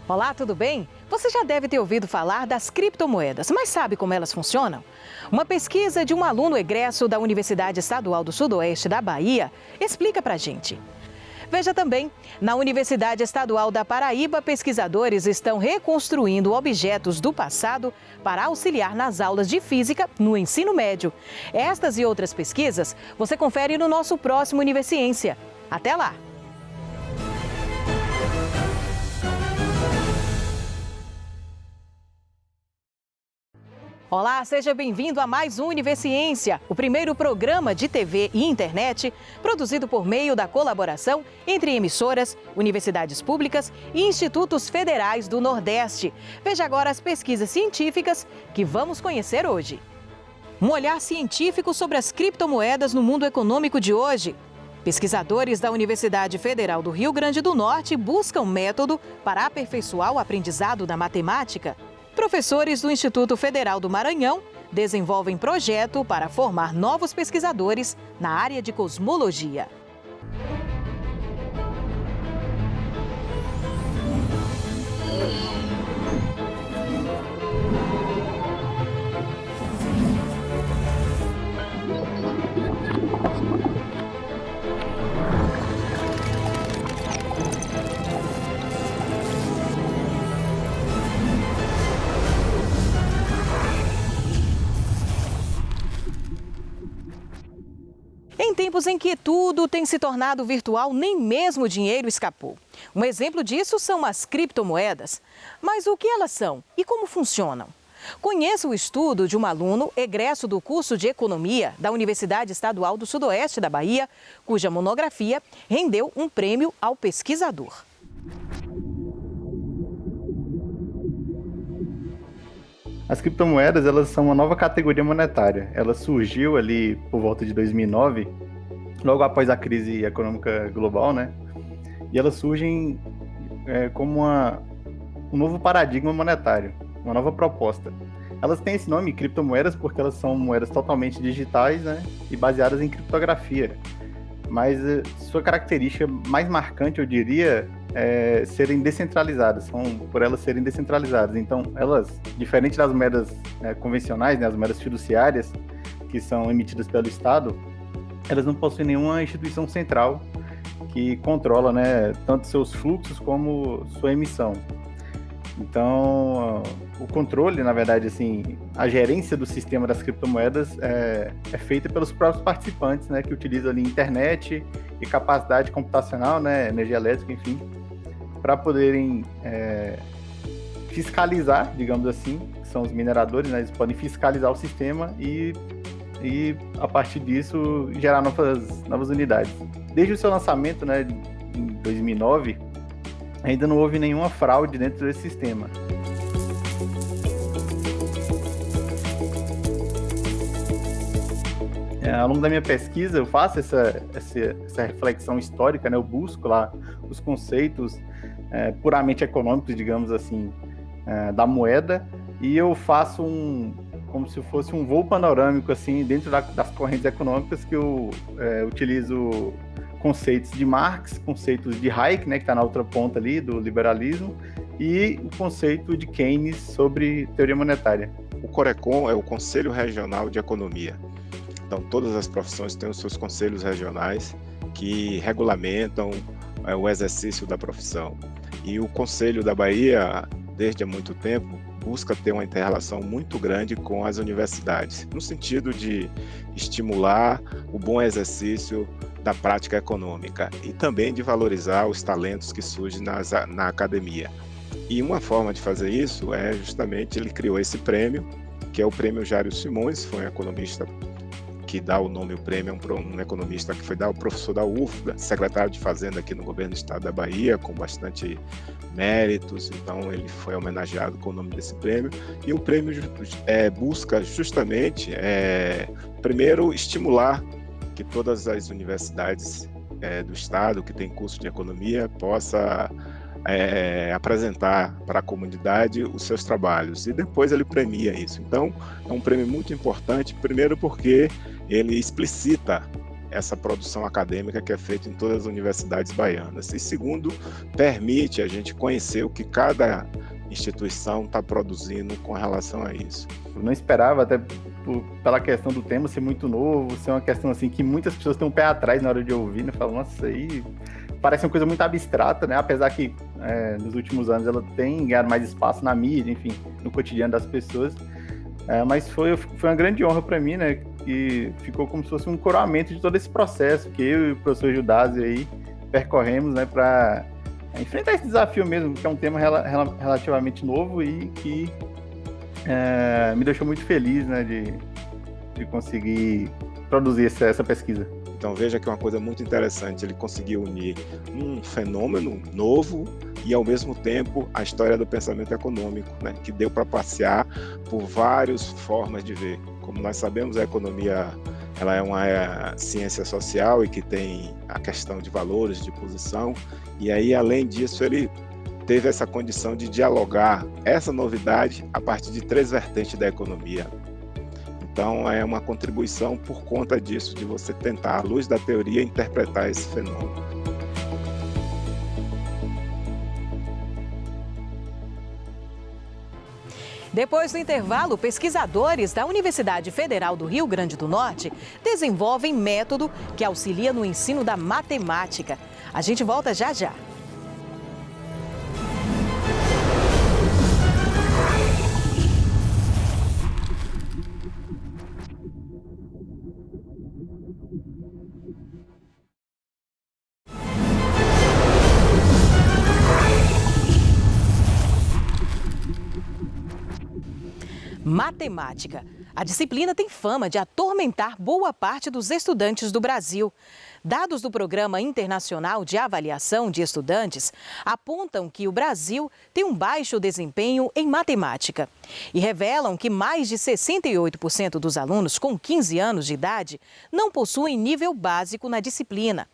Olá, tudo bem? Você já deve ter ouvido falar das criptomoedas, mas sabe como elas funcionam? Uma pesquisa de um aluno egresso da Universidade Estadual do Sudoeste da Bahia explica pra gente. Veja também, na Universidade Estadual da Paraíba, pesquisadores estão reconstruindo objetos do passado para auxiliar nas aulas de física no ensino médio. Estas e outras pesquisas você confere no nosso próximo Universiência. Até lá! Olá, seja bem-vindo a mais um Universiência, o primeiro programa de TV e internet produzido por meio da colaboração entre emissoras, universidades públicas e institutos federais do Nordeste. Veja agora as pesquisas científicas que vamos conhecer hoje. Um olhar científico sobre as criptomoedas no mundo econômico de hoje. Pesquisadores da Universidade Federal do Rio Grande do Norte buscam método para aperfeiçoar o aprendizado da matemática. Professores do Instituto Federal do Maranhão desenvolvem projeto para formar novos pesquisadores na área de cosmologia. Em tempos em que tudo tem se tornado virtual, nem mesmo o dinheiro escapou. Um exemplo disso são as criptomoedas. Mas o que elas são e como funcionam? Conheça o estudo de um aluno egresso do curso de Economia da Universidade Estadual do Sudoeste da Bahia, cuja monografia rendeu um prêmio ao pesquisador. As criptomoedas, elas são uma nova categoria monetária. Ela surgiu ali por volta de 2009, logo após a crise econômica global, né? E elas surgem como um novo paradigma monetário, uma nova proposta. Elas têm esse nome, criptomoedas, porque elas são moedas totalmente digitais, né? E baseadas em criptografia. Mas sua característica mais marcante, eu diria, é serem descentralizadas, são por elas serem descentralizadas. Então, elas, diferente das moedas convencionais, né, as moedas fiduciárias, que são emitidas pelo Estado, elas não possuem nenhuma instituição central que controla, né, tanto seus fluxos como sua emissão. Então, o controle, na verdade, assim, a gerência do sistema das criptomoedas é feita pelos próprios participantes, né, que utilizam ali internet e capacidade computacional, né, energia elétrica, enfim, para poderem fiscalizar, digamos assim, que são os mineradores, né, eles podem fiscalizar o sistema e a partir disso gerar novas unidades. Desde o seu lançamento, né, em 2009, ainda não houve nenhuma fraude dentro desse sistema. Ao longo da minha pesquisa, eu faço essa reflexão histórica, né? Eu busco lá os conceitos puramente econômicos, digamos assim, da moeda, e eu faço como se fosse um voo panorâmico, assim, dentro das correntes econômicas, que eu utilizo conceitos de Marx, conceitos de Hayek, né, que está na outra ponta ali, do liberalismo, e o conceito de Keynes sobre teoria monetária. O CORECON é o Conselho Regional de Economia. Então, todas as profissões têm os seus conselhos regionais que regulamentam o exercício da profissão. E o Conselho da Bahia, desde há muito tempo, busca ter uma inter-relação muito grande com as universidades, no sentido de estimular o bom exercício da prática econômica e também de valorizar os talentos que surgem na academia. E uma forma de fazer isso é justamente, ele criou esse prêmio, que é o Prêmio Jário Simões, foi um economista que dá o nome ao prêmio, um economista que foi o professor da UFBA, secretário de Fazenda aqui no governo do estado da Bahia, com bastante méritos, então ele foi homenageado com o nome desse prêmio, e o prêmio busca justamente, primeiro, estimular que todas as universidades do estado que tem curso de economia possa apresentar para a comunidade os seus trabalhos, e depois ele premia isso. Então, é um prêmio muito importante, primeiro porque ele explicita essa produção acadêmica que é feita em todas as universidades baianas. E segundo, permite a gente conhecer o que cada instituição está produzindo com relação a isso. Eu não esperava, até pela questão do tema ser muito novo, ser uma questão assim que muitas pessoas têm um pé atrás na hora de ouvir, né? Falam, nossa, isso aí parece uma coisa muito abstrata, né? Apesar que nos últimos anos ela tem ganhado mais espaço na mídia, enfim, no cotidiano das pessoas. Mas foi uma grande honra para mim, né? Que ficou como se fosse um coroamento de todo esse processo que eu e o professor Judásio aí percorremos, né? Para enfrentar esse desafio mesmo, que é um tema relativamente novo e que me deixou muito feliz, né? De conseguir produzir essa pesquisa. Então veja que é uma coisa muito interessante, ele conseguiu unir um fenômeno novo e ao mesmo tempo a história do pensamento econômico, né, que deu para passear por várias formas de ver. Como nós sabemos, a economia ela é uma ciência social e que tem a questão de valores, de posição, e aí além disso ele teve essa condição de dialogar essa novidade a partir de 3 vertentes da economia. Então, é uma contribuição por conta disso, de você tentar, à luz da teoria, interpretar esse fenômeno. Depois do intervalo, pesquisadores da Universidade Federal do Rio Grande do Norte desenvolvem método que auxilia no ensino da matemática. A gente volta já já. Matemática. A disciplina tem fama de atormentar boa parte dos estudantes do Brasil. Dados do Programa Internacional de Avaliação de Estudantes apontam que o Brasil tem um baixo desempenho em matemática e revelam que mais de 68% dos alunos com 15 anos de idade não possuem nível básico na disciplina.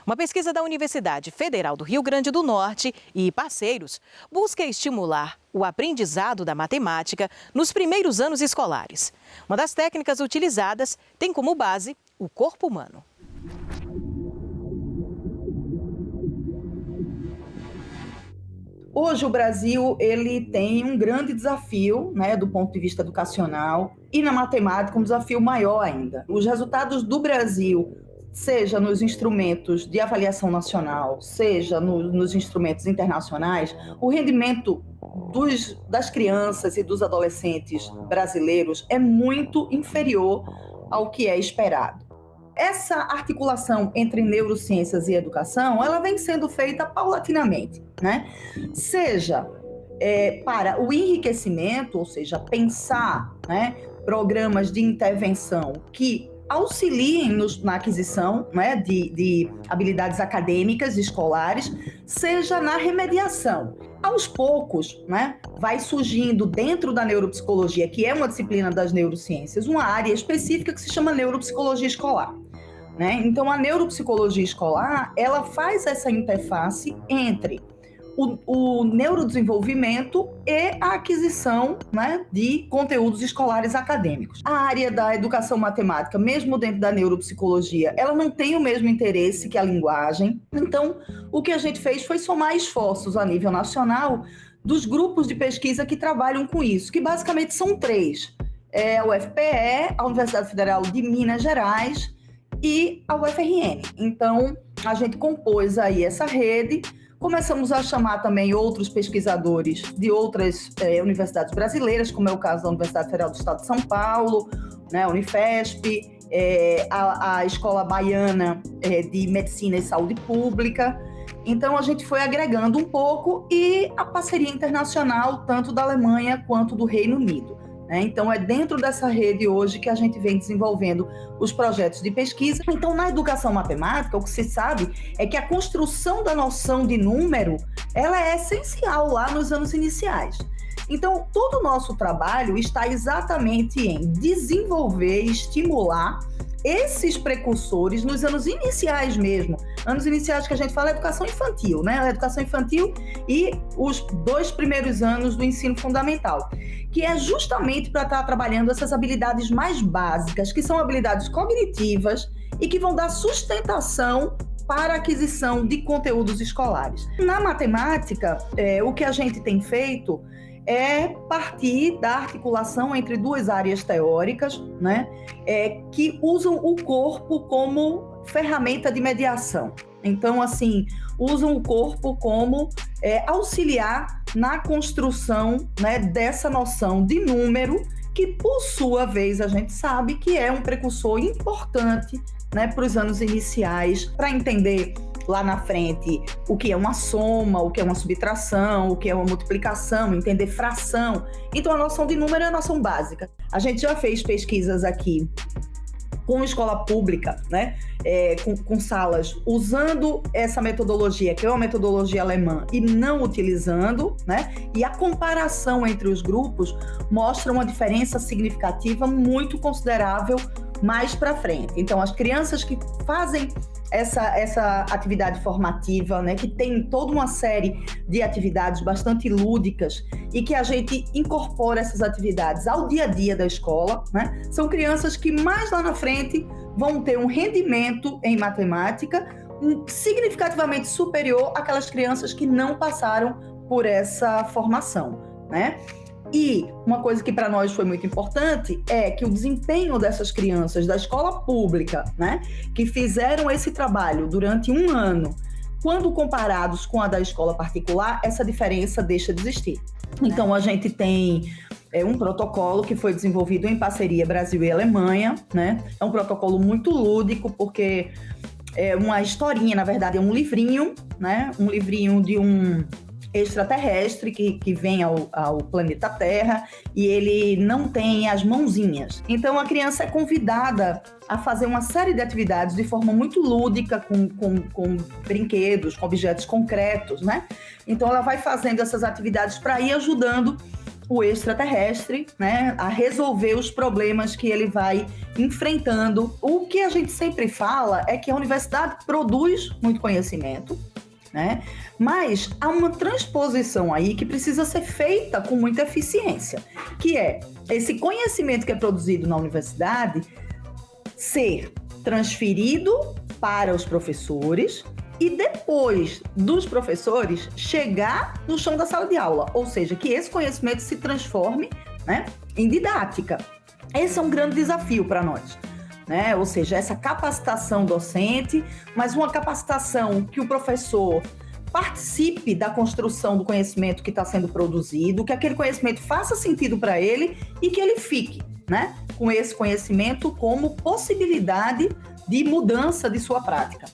Uma pesquisa da Universidade Federal do Rio Grande do Norte e parceiros busca estimular o aprendizado da matemática nos primeiros anos escolares. Uma das técnicas utilizadas tem como base o corpo humano. Hoje o Brasil ele tem um grande desafio, né, do ponto de vista educacional, e na matemática um desafio maior ainda. Os resultados do Brasil, seja nos instrumentos de avaliação nacional, seja nos instrumentos internacionais, o rendimento das crianças e dos adolescentes brasileiros é muito inferior ao que é esperado. Essa articulação entre neurociências e educação, ela vem sendo feita paulatinamente, né? Seja para o enriquecimento, ou seja, pensar, né, programas de intervenção que auxiliem na aquisição, né, de habilidades acadêmicas escolares, seja na remediação. Aos poucos, né, vai surgindo dentro da neuropsicologia, que é uma disciplina das neurociências, uma área específica que se chama neuropsicologia escolar. Né? Então, a neuropsicologia escolar, ela faz essa interface entre o neurodesenvolvimento e a aquisição, né, de conteúdos escolares acadêmicos. A área da educação matemática, mesmo dentro da neuropsicologia, ela não tem o mesmo interesse que a linguagem. Então, o que a gente fez foi somar esforços a nível nacional dos grupos de pesquisa que trabalham com isso, que basicamente são 3. A UFPE, a Universidade Federal de Minas Gerais e a UFRN. Então, a gente compôs aí essa rede. Começamos a chamar também outros pesquisadores de outras universidades brasileiras, como é o caso da Universidade Federal do Estado de São Paulo, né, a Unifesp, a Escola Baiana de Medicina e Saúde Pública. Então, a gente foi agregando um pouco e a parceria internacional, tanto da Alemanha quanto do Reino Unido. Então, é dentro dessa rede hoje que a gente vem desenvolvendo os projetos de pesquisa. Então, na educação matemática, o que se sabe é que a construção da noção de número, ela é essencial lá nos anos iniciais. Então, todo o nosso trabalho está exatamente em desenvolver e estimular esses precursores nos anos iniciais mesmo. Anos iniciais que a gente fala é educação infantil, né? A educação infantil e os 2 primeiros anos do ensino fundamental, que é justamente para estar trabalhando essas habilidades mais básicas, que são habilidades cognitivas e que vão dar sustentação para a aquisição de conteúdos escolares. Na matemática, o que a gente tem feito é partir da articulação entre duas áreas teóricas, né, que usam o corpo como ferramenta de mediação. Então, assim, usam o corpo como auxiliar na construção, né, dessa noção de número, que, por sua vez, a gente sabe que é um precursor importante, né, para os anos iniciais, para entender lá na frente o que é uma soma, o que é uma subtração, o que é uma multiplicação, entender fração. Então, a noção de número é a noção básica. A gente já fez pesquisas aqui com escola pública, né, com salas usando essa metodologia, que é uma metodologia alemã, e não utilizando, né, e a comparação entre os grupos mostra uma diferença significativa muito considerável mais para frente. Então, as crianças que fazem essa atividade formativa, né, que tem toda uma série de atividades bastante lúdicas e que a gente incorpora essas atividades ao dia a dia da escola, né, são crianças que mais lá na frente vão ter um rendimento em matemática significativamente superior àquelas crianças que não passaram por essa formação, né? E uma coisa que para nós foi muito importante é que o desempenho dessas crianças da escola pública, né, que fizeram esse trabalho durante um ano, quando comparados com a da escola particular, essa diferença deixa de existir. Então, a gente tem um protocolo que foi desenvolvido em parceria Brasil e Alemanha, né? É um protocolo muito lúdico, porque é uma historinha, na verdade, é um livrinho, né? Um livrinho de um extraterrestre que vem ao planeta Terra, e ele não tem as mãozinhas. Então a criança é convidada a fazer uma série de atividades de forma muito lúdica, com brinquedos, com objetos concretos, né? Então ela vai fazendo essas atividades para ir ajudando o extraterrestre, né, a resolver os problemas que ele vai enfrentando. O que a gente sempre fala é que a universidade produz muito conhecimento, né? Mas há uma transposição aí que precisa ser feita com muita eficiência, que é esse conhecimento que é produzido na universidade ser transferido para os professores e depois dos professores chegar no chão da sala de aula, ou seja, que esse conhecimento se transforme, né, em didática. Esse é um grande desafio para nós, né? Ou seja, essa capacitação docente, mas uma capacitação que o professor participe da construção do conhecimento que está sendo produzido, que aquele conhecimento faça sentido para ele e que ele fique, né, com esse conhecimento como possibilidade de mudança de sua prática.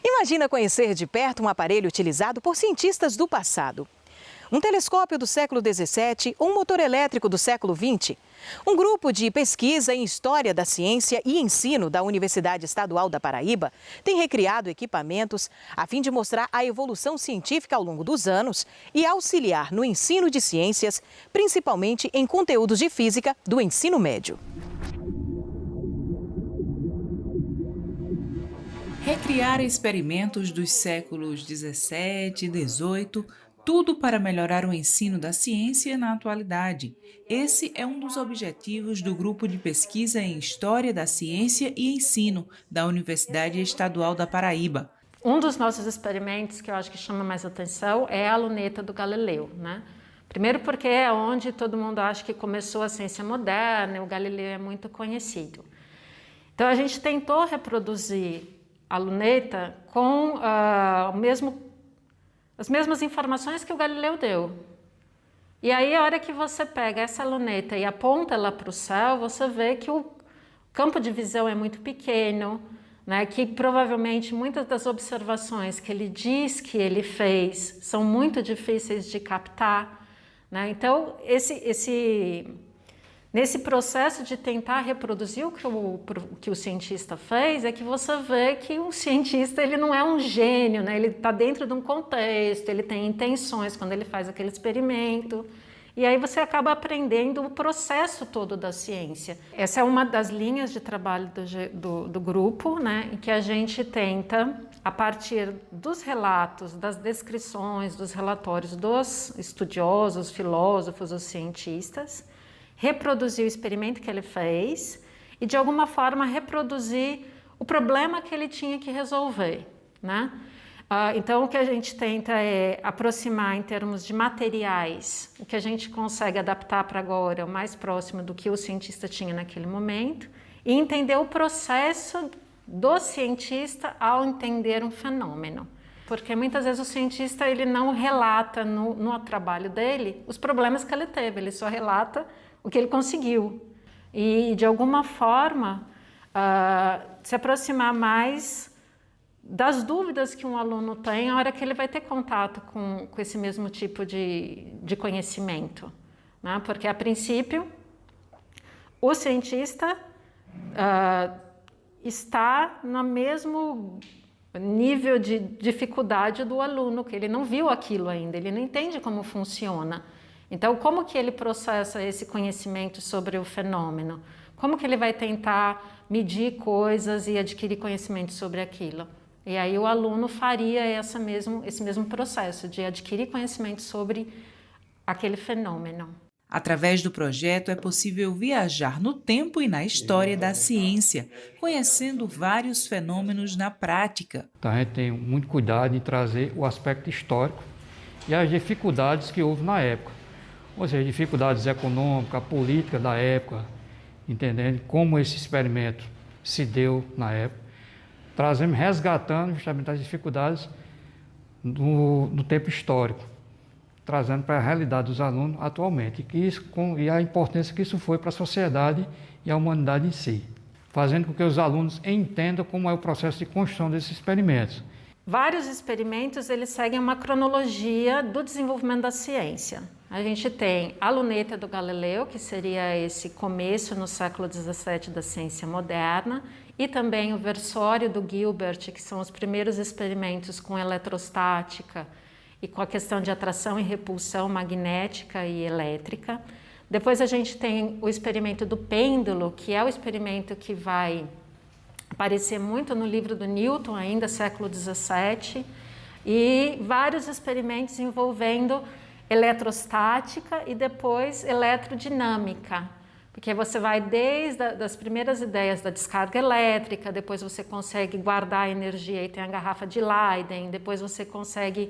Imagina conhecer de perto um aparelho utilizado por cientistas do passado. Um telescópio do século XVII ou um motor elétrico do século XX. Um grupo de pesquisa em História da Ciência e Ensino da Universidade Estadual da Paraíba tem recriado equipamentos a fim de mostrar a evolução científica ao longo dos anos e auxiliar no ensino de ciências, principalmente em conteúdos de física do ensino médio. Recriar experimentos dos séculos XVII e XVIII, tudo para melhorar o ensino da ciência na atualidade. Esse é um dos objetivos do Grupo de Pesquisa em História da Ciência e Ensino da Universidade Estadual da Paraíba. Um dos nossos experimentos que eu acho que chama mais atenção é a luneta do Galileu, né? Primeiro porque é onde todo mundo acha que começou a ciência moderna, o Galileu é muito conhecido. Então a gente tentou reproduzir a luneta com as mesmas informações que o Galileu deu. E aí, a hora que você pega essa luneta e aponta ela para o céu, você vê que o campo de visão é muito pequeno, né? Que provavelmente muitas das observações que ele diz que ele fez são muito difíceis de captar, né? Então, nesse processo de tentar reproduzir o que o cientista fez, é que você vê que o cientista ele não é um gênio, né? Ele está dentro de um contexto, ele tem intenções quando ele faz aquele experimento. E aí você acaba aprendendo o processo todo da ciência. Essa é uma das linhas de trabalho do grupo, né, em que a gente tenta, a partir dos relatos, das descrições, dos relatórios dos estudiosos, filósofos, os cientistas, reproduzir o experimento que ele fez e, de alguma forma, reproduzir o problema que ele tinha que resolver, né? Então, o que a gente tenta é aproximar em termos de materiais, o que a gente consegue adaptar para agora, o mais próximo do que o cientista tinha naquele momento, e entender o processo do cientista ao entender um fenômeno. Porque muitas vezes o cientista ele não relata no trabalho dele os problemas que ele teve, ele só relata o que ele conseguiu. E, de alguma forma, se aproximar mais das dúvidas que um aluno tem na hora que ele vai ter contato com esse mesmo tipo de conhecimento, né? Porque, a princípio, o cientista está no mesmo nível de dificuldade do aluno, que ele não viu aquilo ainda, ele não entende como funciona. Então, como que ele processa esse conhecimento sobre o fenômeno? Como que ele vai tentar medir coisas e adquirir conhecimento sobre aquilo? E aí o aluno faria esse mesmo processo de adquirir conhecimento sobre aquele fenômeno. Através do projeto é possível viajar no tempo e na história da ciência, conhecendo vários fenômenos na prática. Então a gente tem muito cuidado em trazer o aspecto histórico e as dificuldades que houve na época. Ou seja, dificuldades econômicas, políticas da época, entendendo como esse experimento se deu na época. Trazemos, resgatando justamente as dificuldades do tempo histórico, trazendo para a realidade dos alunos atualmente, e a importância que isso foi para a sociedade e a humanidade em si, fazendo com que os alunos entendam como é o processo de construção desses experimentos. Vários experimentos eles seguem uma cronologia do desenvolvimento da ciência. A gente tem a luneta do Galileu, que seria esse começo no século XVII da ciência moderna, e também o versório do Gilbert, que são os primeiros experimentos com eletrostática e com a questão de atração e repulsão magnética e elétrica. Depois a gente tem o experimento do pêndulo, que é o experimento que vai aparecer muito no livro do Newton, ainda século XVII, e vários experimentos envolvendo eletrostática e depois eletrodinâmica, porque você vai desde as primeiras ideias da descarga elétrica, depois você consegue guardar a energia e tem a garrafa de Leyden, depois você consegue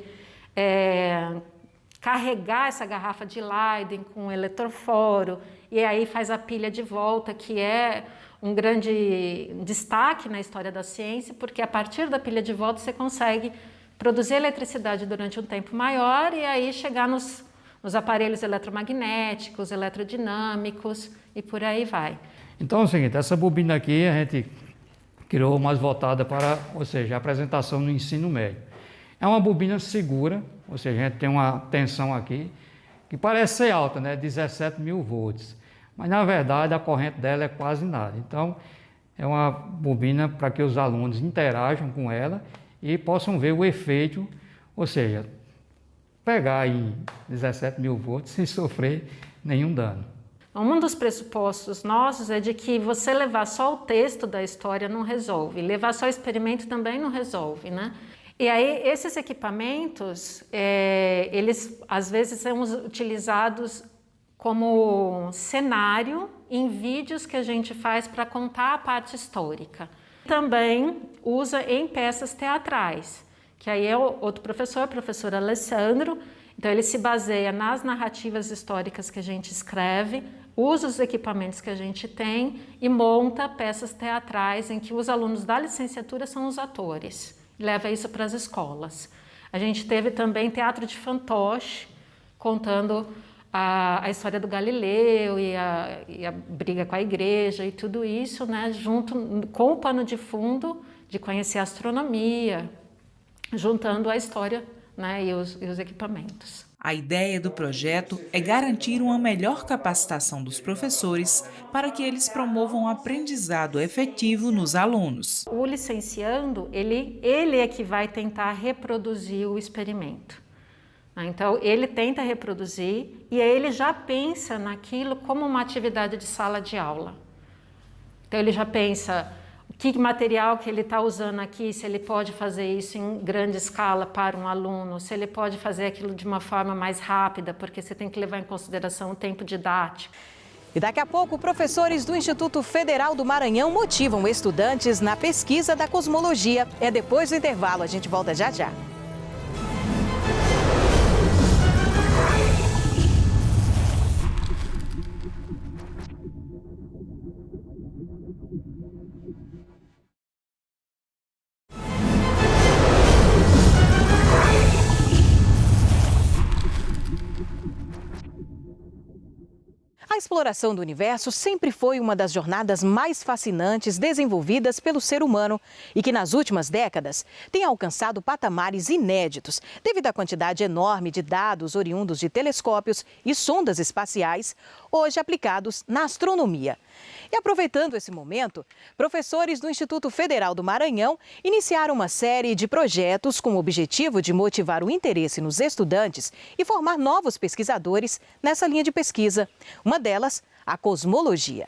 carregar essa garrafa de Leyden com um eletroforo, e aí faz a pilha de volta, que é um grande destaque na história da ciência, porque a partir da pilha de volta você consegue produzir eletricidade durante um tempo maior e aí chegar nos aparelhos eletromagnéticos, eletrodinâmicos e por aí vai. Então é o seguinte, essa bobina aqui a gente criou mais voltada para, ou seja, a apresentação no ensino médio. É uma bobina segura, ou seja, a gente tem uma tensão aqui que parece ser alta, né, 17.000 volts, mas na verdade a corrente dela é quase nada. Então é uma bobina para que os alunos interajam com ela e possam ver o efeito, ou seja, pegar em 17.000 volts sem sofrer nenhum dano. Um dos pressupostos nossos é de que você levar só o texto da história não resolve, levar só o experimento também não resolve, né? E aí esses equipamentos, eles às vezes são utilizados como cenário em vídeos que a gente faz para contar a parte histórica. Também usa em peças teatrais, que aí é outro professor, o professor Alessandro. Então ele se baseia nas narrativas históricas que a gente escreve, usa os equipamentos que a gente tem e monta peças teatrais em que os alunos da licenciatura são os atores. Leva isso para as escolas. A gente teve também teatro de fantoche, contando a história do Galileu e a briga com a igreja e tudo isso, né, junto com o pano de fundo de conhecer a astronomia, juntando a história, né, e os equipamentos. A ideia do projeto é garantir uma melhor capacitação dos professores para que eles promovam o aprendizado efetivo nos alunos. O licenciando, ele é que vai tentar reproduzir o experimento, Então, ele tenta reproduzir e aí ele já pensa naquilo como uma atividade de sala de aula. Então, ele já pensa que material que ele está usando aqui, se ele pode fazer isso em grande escala para um aluno, se ele pode fazer aquilo de uma forma mais rápida, porque você tem que levar em consideração o tempo didático. E daqui a pouco, professores do Instituto Federal do Maranhão motivam estudantes na pesquisa da cosmologia. É depois do intervalo, a gente volta já já. A exploração do universo sempre foi uma das jornadas mais fascinantes desenvolvidas pelo ser humano e que nas últimas décadas tem alcançado patamares inéditos devido à quantidade enorme de dados oriundos de telescópios e sondas espaciais hoje aplicados na astronomia. E aproveitando esse momento, professores do Instituto Federal do Maranhão iniciaram uma série de projetos com o objetivo de motivar o interesse nos estudantes e formar novos pesquisadores nessa linha de pesquisa. Uma delas, a cosmologia.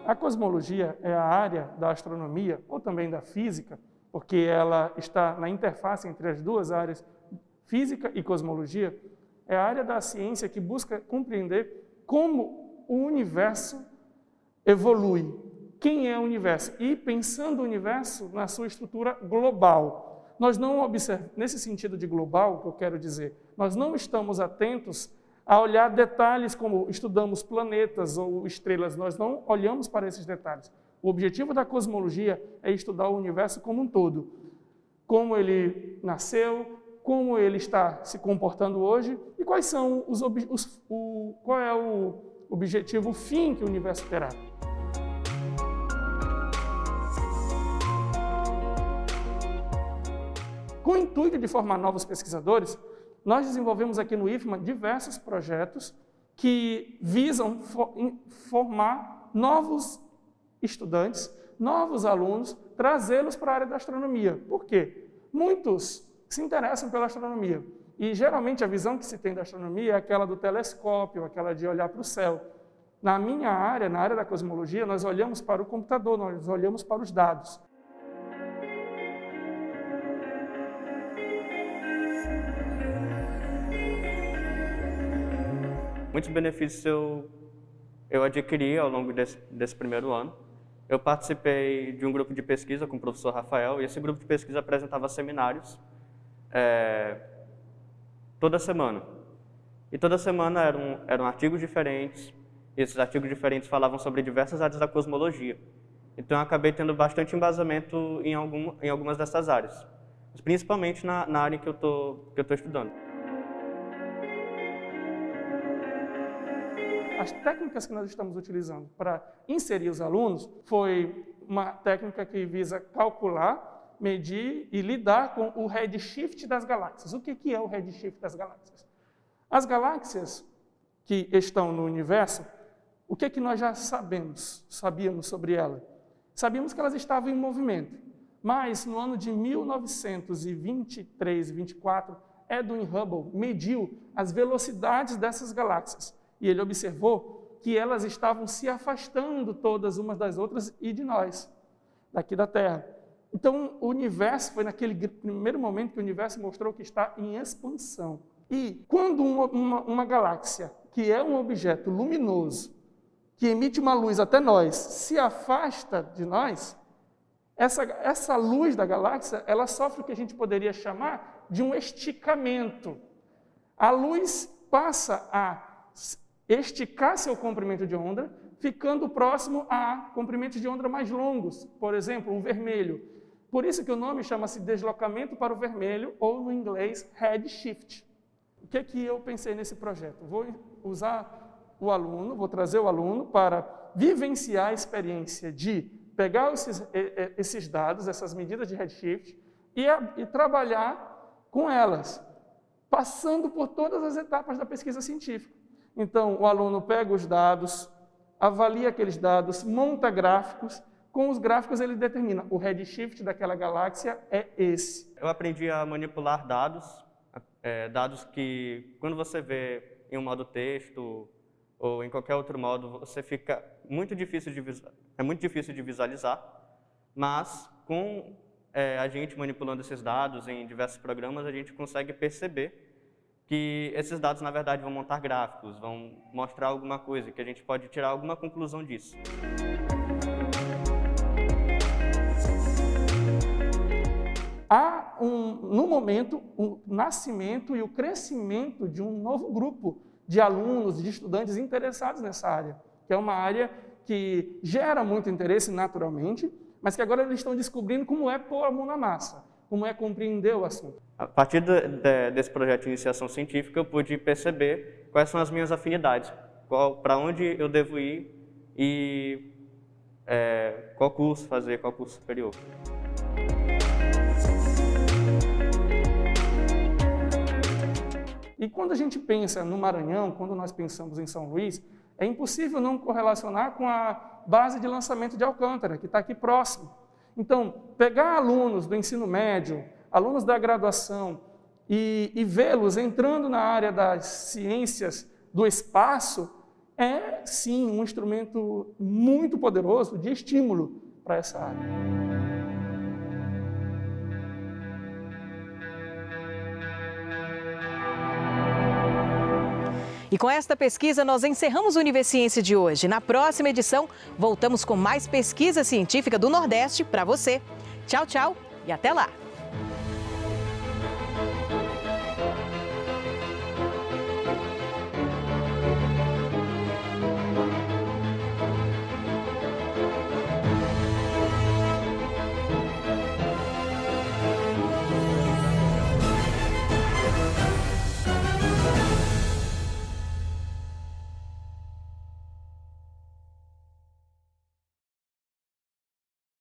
A cosmologia é a área da astronomia, ou também da física, porque ela está na interface entre as duas áreas, física e cosmologia, é a área da ciência que busca compreender como o universo evolui. Quem é o universo? E pensando o universo na sua estrutura global. Nós não observamos, nesse sentido de global, que eu quero dizer, nós não estamos atentos a olhar detalhes como estudamos planetas ou estrelas, nós não olhamos para esses detalhes. O objetivo da cosmologia é estudar o universo como um todo. Como ele nasceu, como ele está se comportando hoje e quais são qual é o objetivo, o fim que o universo terá. Com o intuito de formar novos pesquisadores, nós desenvolvemos aqui no IFMA diversos projetos que visam formar novos estudantes, novos alunos, trazê-los para a área da astronomia. Por quê? Muitos se interessam pela astronomia e geralmente a visão que se tem da astronomia é aquela do telescópio, aquela de olhar para o céu. Na minha área, na área da cosmologia, nós olhamos para o computador, nós olhamos para os dados. Muitos benefícios eu adquiri ao longo desse primeiro ano. Eu participei de um grupo de pesquisa com o professor Rafael, e esse grupo de pesquisa apresentava seminários toda semana. E toda semana eram artigos diferentes, e esses artigos diferentes falavam sobre diversas áreas da cosmologia. Então eu acabei tendo bastante embasamento em algumas dessas áreas, mas principalmente na área que eu tô estudando. As técnicas que nós estamos utilizando para inserir os alunos foi uma técnica que visa calcular, medir e lidar com o redshift das galáxias. O que é o redshift das galáxias? As galáxias que estão no universo, o que nós já sabíamos sobre ela? Sabíamos que elas estavam em movimento, mas no ano de 1923 e 24, Edwin Hubble mediu as velocidades dessas galáxias. E ele observou que elas estavam se afastando todas umas das outras e de nós, daqui da Terra. Então, o universo foi naquele primeiro momento que o universo mostrou que está em expansão. E quando uma galáxia, que é um objeto luminoso, que emite uma luz até nós, se afasta de nós, essa luz da galáxia, ela sofre o que a gente poderia chamar de um esticamento. A luz passa a esticar seu comprimento de onda, ficando próximo a comprimentos de onda mais longos, por exemplo, o vermelho. Por isso que o nome chama-se deslocamento para o vermelho, ou no inglês, redshift. O que eu pensei nesse projeto? Vou usar o aluno, vou trazer o aluno para vivenciar a experiência de pegar esses dados, essas medidas de redshift, e trabalhar com elas, passando por todas as etapas da pesquisa científica. Então, o aluno pega os dados, avalia aqueles dados, monta gráficos. Com os gráficos ele determina o redshift daquela galáxia é esse. Eu aprendi a manipular dados, dados que quando você vê em um modo texto ou em qualquer outro modo, você fica muito difícil de visualizar, mas com a gente manipulando esses dados em diversos programas, a gente consegue perceber que esses dados, na verdade, vão montar gráficos, vão mostrar alguma coisa, que a gente pode tirar alguma conclusão disso. Há, no momento, o nascimento e o crescimento de um novo grupo de alunos, de estudantes interessados nessa área, que é uma área que gera muito interesse naturalmente, mas que agora eles estão descobrindo como é pôr a mão na massa, como é compreender o assunto. A partir desse projeto de iniciação científica, eu pude perceber quais são as minhas afinidades, para onde eu devo ir e qual curso fazer, qual curso superior. E quando a gente pensa no Maranhão, quando nós pensamos em São Luís, é impossível não correlacionar com a base de lançamento de Alcântara, que está aqui próximo. Então, pegar alunos do ensino médio, alunos da graduação, e vê-los entrando na área das ciências do espaço, é sim um instrumento muito poderoso de estímulo para essa área. E com esta pesquisa, nós encerramos o Universiciência de hoje. Na próxima edição, voltamos com mais pesquisa científica do Nordeste para você. Tchau, tchau e até lá!